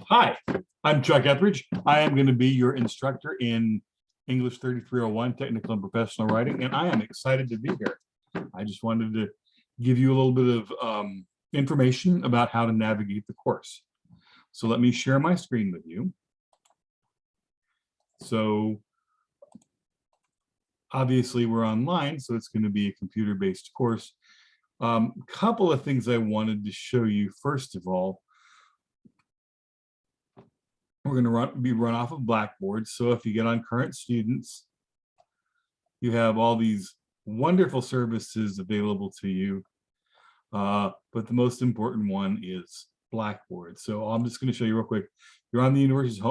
Hi, I'm Chuck Etheridge. I am going to be your instructor in English 3301, Technical and Professional Writing, and I am excited to be here. I just wanted to give you a little bit of information about how to navigate the course. So let me share my screen with you. So obviously we're online, so it's going to be a computer-based course. Couple of things I wanted to show you. First of all, we're going to be run off of Blackboard. So if you get on current students, you have all these wonderful services available to you. But the most important one is Blackboard. So I'm just going to show you real quick. You're on the university's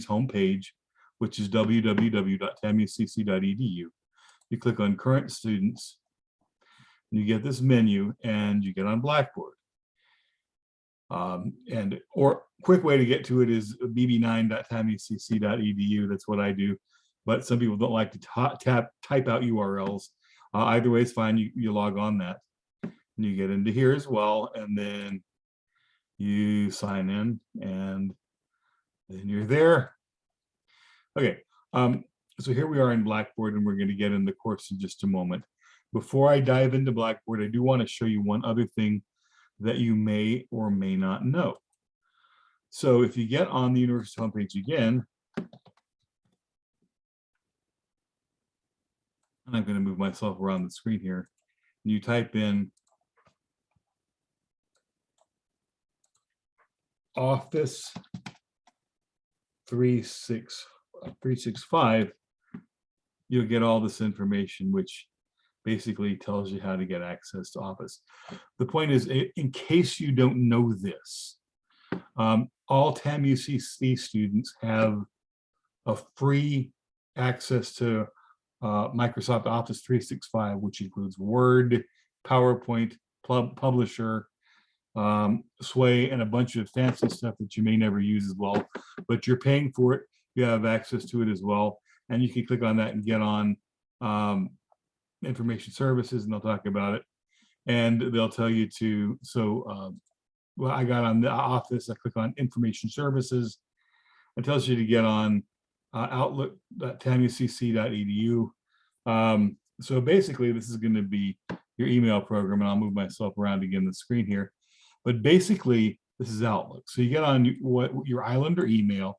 homepage, which is www.tamucc.edu. You click on current students, and you get this menu, and you get on Blackboard. Or quick way to get to it is bb9.tamucc.edu. That's what I do, but some people don't like to type out URLs. Either way is fine. You log on that, and you get into here as well, and then you sign in, and then you're there. Okay, so here we are in Blackboard, and we're going to get in the course in just a moment. Before I dive into Blackboard, I do want to show you one other thing that you may or may not know. So if you get on the university homepage again, and I'm going to move myself around the screen here, and you type in Office 365, you'll get all this information, which basically tells you how to get access to Office. The point is, in case you don't know this, all TAMUCC students have a free access to Microsoft Office 365, which includes Word, PowerPoint, Publisher, Sway, and a bunch of fancy stuff that you may never use as well, but you're paying for it. You have access to it as well, and you can click on that and get on information services, and they'll talk about it, and they'll tell you to. So well, I got on the Office, I click on information services. It tells you to get on outlook.tamucc.edu. So basically this is going to be your email program, and I'll move myself around again the screen here, but basically this is Outlook. So you get on your Islander email,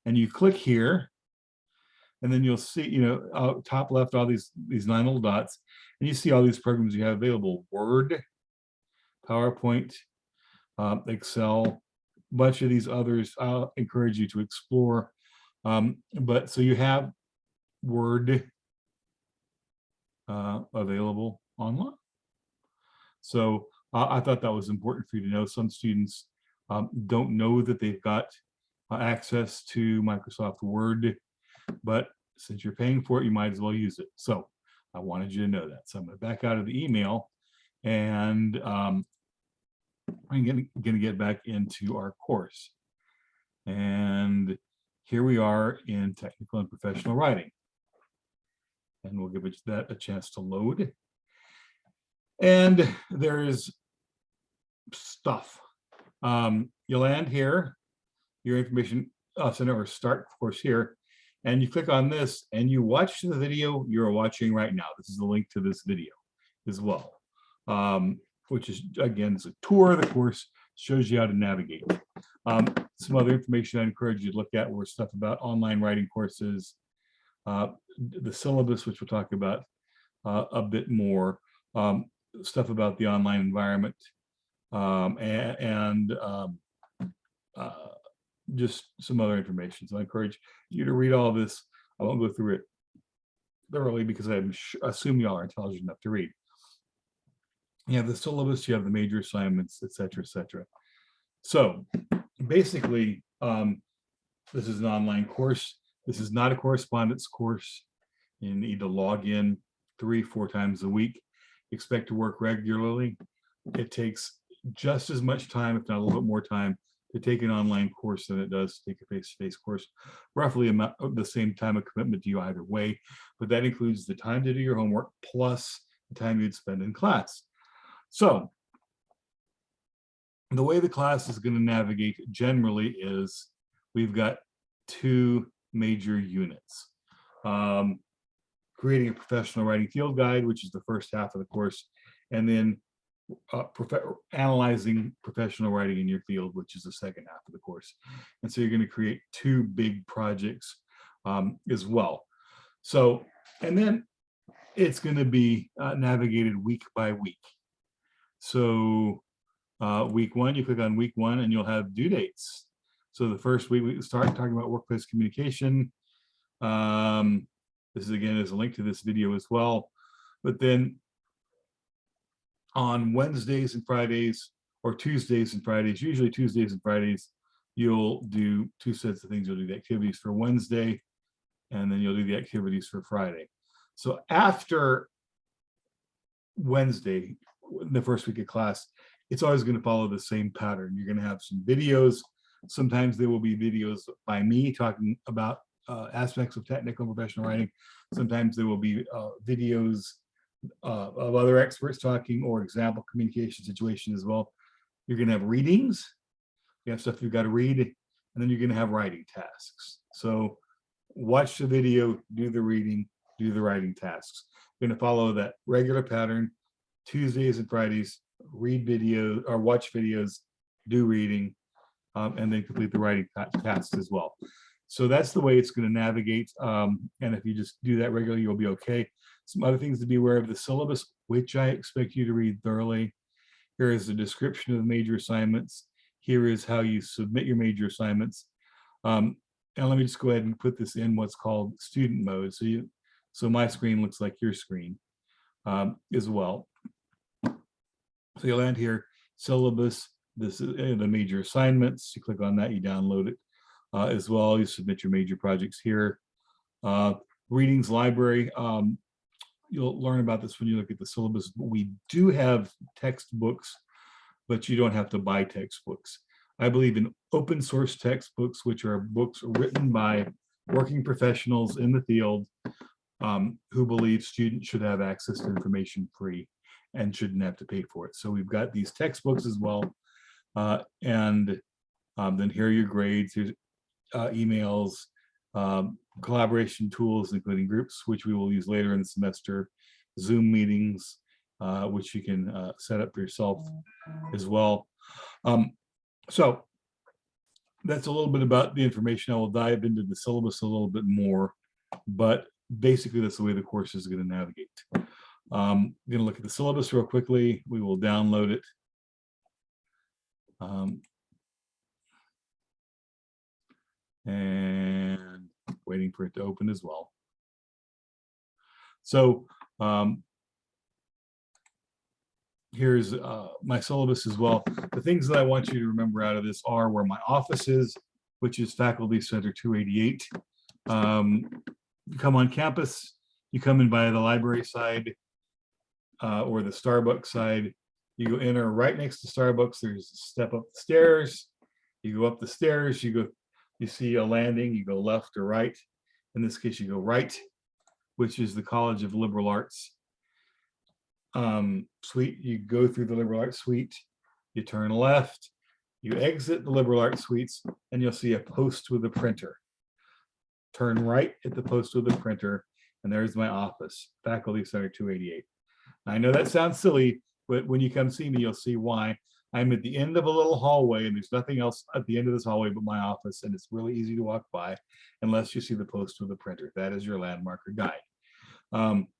and you click here, and then you'll see, top left, all these 9 little dots, and you see all these programs you have available: Word, PowerPoint, Excel, a bunch of these others. I'll encourage you to explore. But so you have Word available online. So I thought that was important for you to know. Some students don't know that they've got access to Microsoft Word, but since you're paying for it, you might as well use it. So I wanted you to know that. So I'm going to back out of the email, and I'm going to get back into our course. And here we are in Technical and Professional Writing. And we'll give that a chance to load. And there's stuff. You land here, your information center, or start course here, and you click on this, and you watch the video you're watching right now. This is the link to this video as well, which is, again, it's a tour of the course, shows you how to navigate. Some other information I encourage you to look at were stuff about online writing courses, the syllabus, which we'll talk about a bit more, stuff about the online environment, and just some other information. So I encourage you to read all this. I won't go through it thoroughly because I assume y'all are intelligent enough to read. You have the syllabus, you have the major assignments, et cetera, et cetera. So basically, this is an online course. This is not a correspondence course. You need to log in 3-4 times a week. Expect to work regularly. It takes just as much time, if not a little bit more time, to take an online course than it does to take a face-to-face course. Roughly the same time of commitment to you either way, but that includes the time to do your homework plus the time you'd spend in class. So the way the class is going to navigate generally is we've got two major units. Creating a professional writing field guide, which is the first half of the course, and then analyzing professional writing in your field, which is the second half of the course. And so you're going to create two big projects as well. So, and then it's going to be navigated week by week. So week one, you click on week one and you'll have due dates. So the first week we start talking about workplace communication. This is again is a link to this video as well. But then on Wednesdays and Fridays, or Tuesdays and Fridays, usually Tuesdays and Fridays, you'll do two sets of things. You'll do the activities for Wednesday, and then you'll do the activities for Friday. So after Wednesday, the first week of class, it's always going to follow the same pattern. You're going to have some videos. Sometimes there will be videos by me talking about aspects of technical and professional writing. Sometimes there will be videos of other experts talking, or example communication situations as well. You're going to have readings. You have stuff you've got to read, and then you're going to have writing tasks. So watch the video, do the reading, do the writing tasks. You're going to follow that regular pattern. Tuesdays and Fridays, read videos or watch videos, do reading, and then complete the writing tasks as well. So that's the way it's going to navigate. And if you just do that regularly, you'll be okay. Some other things to be aware of: the syllabus, which I expect you to read thoroughly. Here is a description of the major assignments. Here is how you submit your major assignments. And let me just go ahead and put this in what's called student mode. So my screen looks like your screen as well. So you'll land here, syllabus. This is the major assignments. You click on that, you download it as well. You submit your major projects here. Readings library. You'll learn about this when you look at the syllabus. We do have textbooks, but you don't have to buy textbooks. I believe in open source textbooks, which are books written by working professionals in the field who believe students should have access to information free and shouldn't have to pay for it. So we've got these textbooks as well. And then here are your grades, here's emails, collaboration tools, including groups, which we will use later in the semester, Zoom meetings, which you can set up for yourself as well. So that's a little bit about the information. I will dive into the syllabus a little bit more, but basically that's the way the course is going to navigate. I'm going to look at the syllabus real quickly. We will download it. And waiting for it to open as well. So here's my syllabus as well. The things that I want you to remember out of this are where my office is, which is Faculty Center 288. You come on campus, you come in via the library side or the Starbucks side. You go in or right next to Starbucks, there's a step up the stairs. You go up the stairs, you see a landing, you go left or right. In this case, you go right, which is the College of Liberal Arts suite. You go through the Liberal Arts suite, you turn left, you exit the Liberal Arts suites, and you'll see a post with a printer. Turn right at the post with the printer, and there's my office, Faculty Center 288. I know that sounds silly, but when you come see me, you'll see why. I'm at the end of a little hallway, and there's nothing else at the end of this hallway but my office, and it's really easy to walk by unless you see the post with the printer. That is your landmark or guide.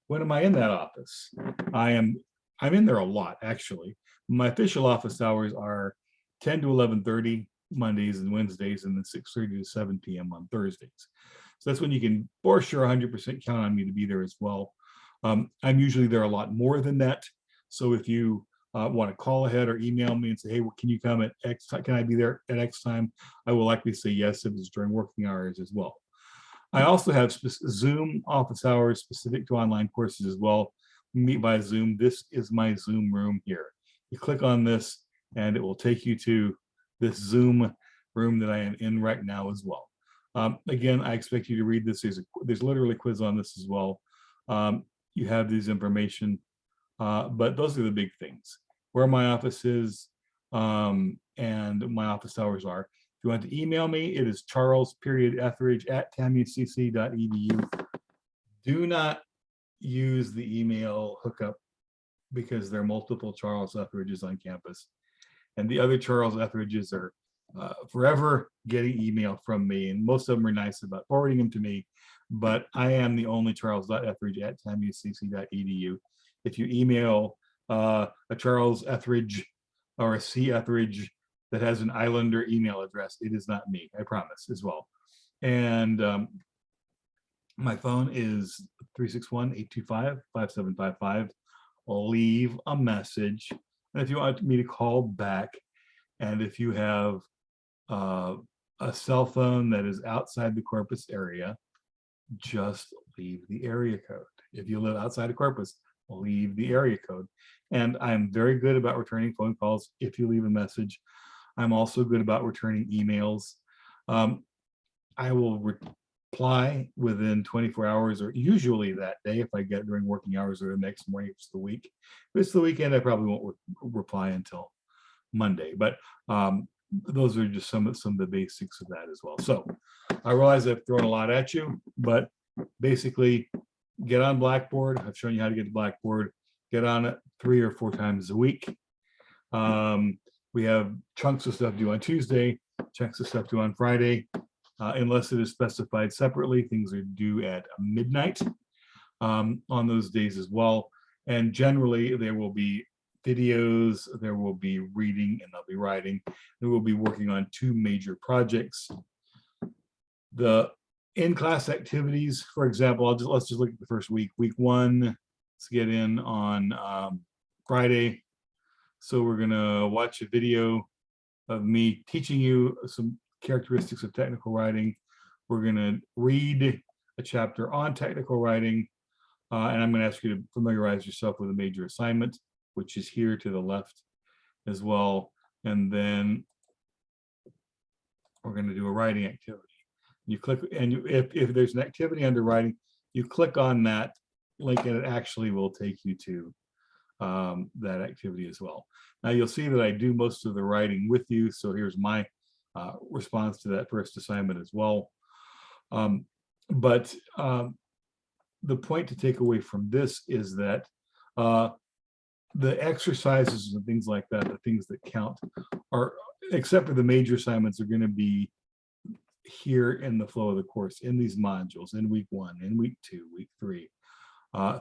When am I in that office? I'm in there a lot, actually. My official office hours are 10 to 11:30 Mondays and Wednesdays, and then 6:30 to 7 p.m. on Thursdays. So that's when you can for sure 100% count on me to be there as well. I'm usually there a lot more than that. So if you want to call ahead or email me and say, hey, well, can you come at X time? Can I be there at X time? I will likely say yes if it's during working hours as well. I also have Zoom office hours specific to online courses as well. We meet by Zoom. This is my Zoom room here. You click on this and it will take you to this Zoom room that I am in right now as well. Again, I expect you to read this. There's literally a quiz on this as well. You have these information, but those are the big things. Where my office is, And my office hours are, if you want to email me, it is charles.etheridge@tamucc.edu. Do not use the email hookup because there are multiple Charles Etheridges on campus. And the other Charles Etheridges are forever getting email from me, and most of them are nice about forwarding them to me, but I am the only charles.etheridge@tamucc.edu. If you email a Charles Etheridge or a C Etheridge that has an Islander email address, it is not me, I promise, as well. And my phone is 361-825-5755. Leave a message. And if you want me to call back, and if you have a cell phone that is outside the Corpus area, just leave the area code. If you live outside of Corpus, leave the area code. And I'm very good about returning phone calls if you leave a message. I'm also good about returning emails. I will reply within 24 hours, or usually that day if I get during working hours, or the next morning if it's the week. If it's the weekend, I probably won't reply until Monday. But those are just some of the basics of that as well. So I realize I've thrown a lot at you, but basically get on Blackboard. I've shown you how to get to Blackboard. Get on it 3 or 4 times a week. We have chunks of stuff due on Tuesday, chunks of stuff due on Friday. Unless it is specified separately, things are due at midnight on those days as well. And generally there will be videos, there will be reading, and there'll be writing. And we'll be working on 2 major projects. The in-class activities, for example, let's just look at the first week. Week 1, let's get in on Friday. So we're gonna watch a video of me teaching you some characteristics of technical writing. We're gonna read a chapter on technical writing, and I'm gonna ask you to familiarize yourself with a major assignment, which is here to the left as well. And then we're gonna do a writing activity. You click, and if there's an activity under writing, you click on that link and it actually will take you to that activity as well. Now you'll see that I do most of the writing with you. So here's my response to that first assignment as well. But the point to take away from this is that the exercises and things like that, the things that count, are, except for the major assignments, are going to be here in the flow of the course, in these modules, in week 1, in week 2, week 3,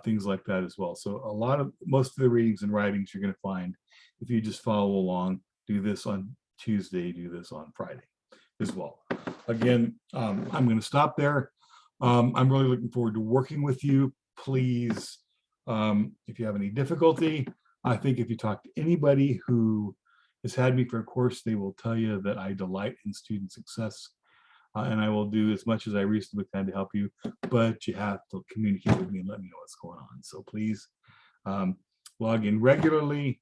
things like that as well. So most of the readings and writings you're going to find, if you just follow along, do this on Tuesday, do this on Friday as well. Again, I'm going to stop there. I'm really looking forward to working with you. Please, if you have any difficulty, I think if you talk to anybody who has had me for a course, they will tell you that I delight in student success. And I will do as much as I reasonably can to help you, but you have to communicate with me and let me know what's going on. So please log in regularly,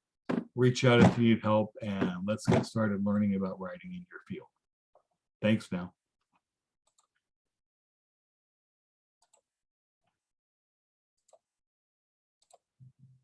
reach out if you need help, and let's get started learning about writing in your field. Thanks now.